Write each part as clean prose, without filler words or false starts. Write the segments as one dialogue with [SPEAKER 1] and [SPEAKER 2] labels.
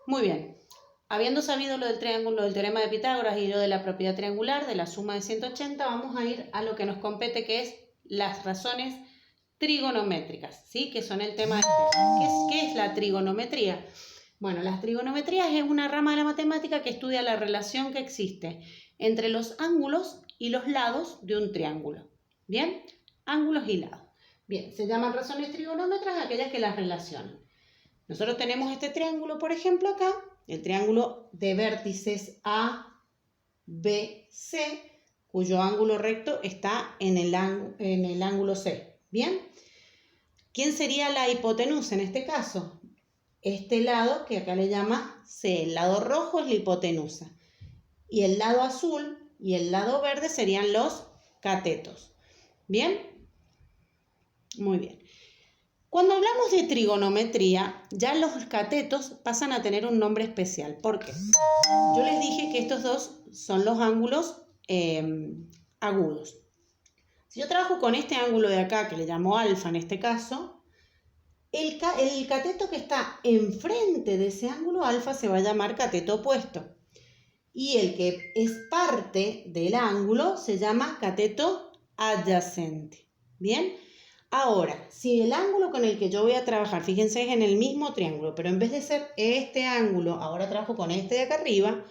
[SPEAKER 1] Muy bien. Habiendo sabido lo del triángulo, del teorema de Pitágoras y lo de la propiedad triangular, de la suma de 180, vamos a ir a lo que nos compete, que es las razones trigonométricas, ¿sí? Que son el tema de ¿Qué es la trigonometría? Bueno, las trigonometrías es una rama de la matemática que estudia la relación que existe entre los ángulos y los lados de un triángulo. ¿Bien? Ángulos y lados. Bien, se llaman razones trigonométricas aquellas que las relacionan. Nosotros tenemos este triángulo, por ejemplo, acá, el triángulo de vértices A, B, C, cuyo ángulo recto está en el ángulo C. ¿Bien? ¿Quién sería la hipotenusa en este caso? Este lado que acá le llama C, el lado rojo es la hipotenusa. Y el lado azul y el lado verde serían los catetos. ¿Bien? Muy bien. Cuando hablamos de trigonometría, ya los catetos pasan a tener un nombre especial. ¿Por qué? Yo les dije que estos dos son los ángulos agudos. Si yo trabajo con este ángulo de acá, que le llamo alfa en este caso, el cateto que está enfrente de ese ángulo alfa se va a llamar cateto opuesto. Y el que es parte del ángulo se llama cateto adyacente. ¿Bien? Ahora, si el ángulo con el que yo voy a trabajar, fíjense, es en el mismo triángulo, pero en vez de ser este ángulo, ahora trabajo con este de acá arriba,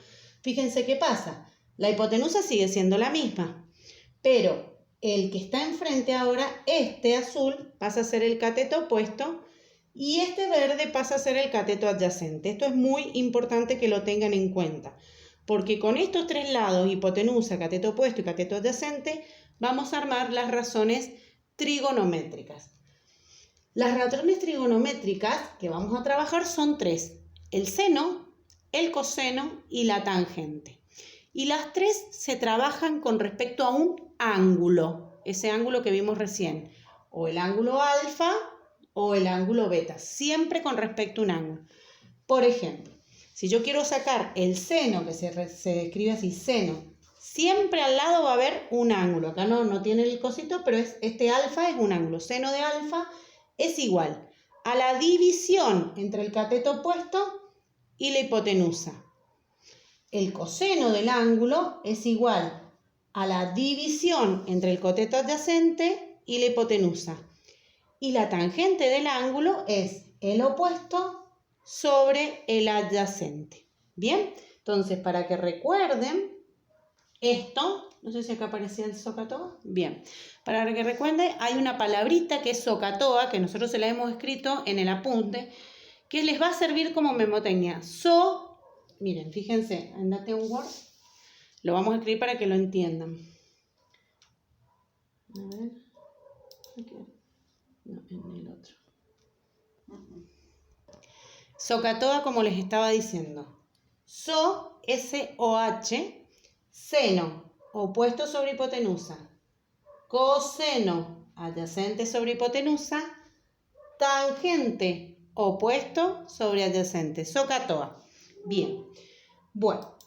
[SPEAKER 1] fíjense qué pasa. La hipotenusa sigue siendo la misma, pero el que está enfrente ahora, este azul, pasa a ser el cateto opuesto y este verde pasa a ser el cateto adyacente. Esto es muy importante que lo tengan en cuenta, porque con estos tres lados, hipotenusa, cateto opuesto y cateto adyacente, vamos a armar las razones trigonométricas. Las razones trigonométricas que vamos a trabajar son tres: el seno, el coseno y la tangente. Y las tres se trabajan con respecto a un ángulo, ese ángulo que vimos recién, o el ángulo alfa o el ángulo beta, siempre con respecto a un ángulo. Por ejemplo, si yo quiero sacar el seno, que se escribe así, seno, siempre al lado va a haber un ángulo. Acá no tiene el cosito, pero este alfa es un ángulo. Seno de alfa es igual a la división entre el cateto opuesto y la hipotenusa. El coseno del ángulo es igual a la división entre el cateto adyacente y la hipotenusa. Y la tangente del ángulo es el opuesto sobre el adyacente. ¿Bien? Entonces, para que recuerden esto, no sé si acá aparecía el SOHCAHTOA. Bien, para que recuerden, hay una palabrita que es SOHCAHTOA, que nosotros se la hemos escrito en el apunte, que les va a servir como memotecnia. Miren, fíjense, andate a un Word, lo vamos a escribir para que lo entiendan. A ver, aquí. No, en el otro. SOHCAHTOA, como les estaba diciendo. S-O-H, seno, opuesto sobre hipotenusa. Coseno, adyacente sobre hipotenusa. Tangente, opuesto sobre adyacente. SOHCAHTOA. Bien. Bueno,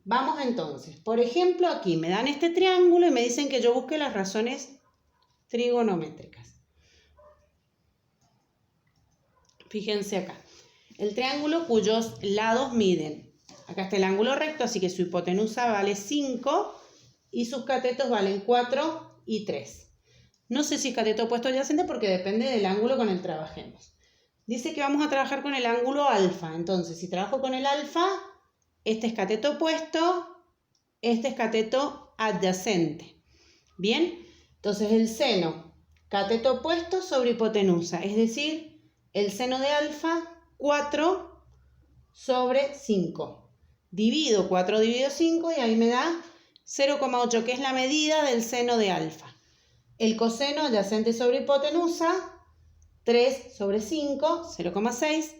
[SPEAKER 1] vamos entonces. Por ejemplo, aquí me dan este triángulo y me dicen que yo busque las razones trigonométricas. Fíjense acá. El triángulo cuyos lados miden. Acá está el ángulo recto, así que su hipotenusa vale 5 y sus catetos valen 4 y 3. No sé si es cateto opuesto o adyacente porque depende del ángulo con el que trabajemos. Dice que vamos a trabajar con el ángulo alfa. Entonces, si trabajo con el alfa, este es cateto opuesto, este es cateto adyacente. ¿Bien? Entonces, el seno, cateto opuesto sobre hipotenusa, es decir, el seno de alfa, 4 sobre 5. Divido 4 dividido 5 y ahí me da 0,8, que es la medida del seno de alfa. El coseno adyacente sobre hipotenusa, 3 sobre 5, 0,6.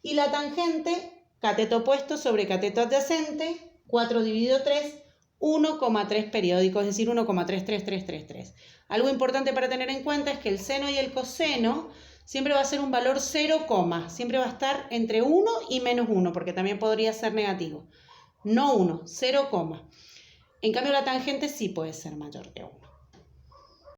[SPEAKER 1] Y la tangente, cateto opuesto sobre cateto adyacente, 4 dividido 3, 1,3 periódico, es decir, 1,33333. Algo importante para tener en cuenta es que el seno y el coseno siempre va a ser un valor 0, siempre va a estar entre 1 y menos 1, porque también podría ser negativo. No 1, 0, en cambio la tangente sí puede ser mayor que 1.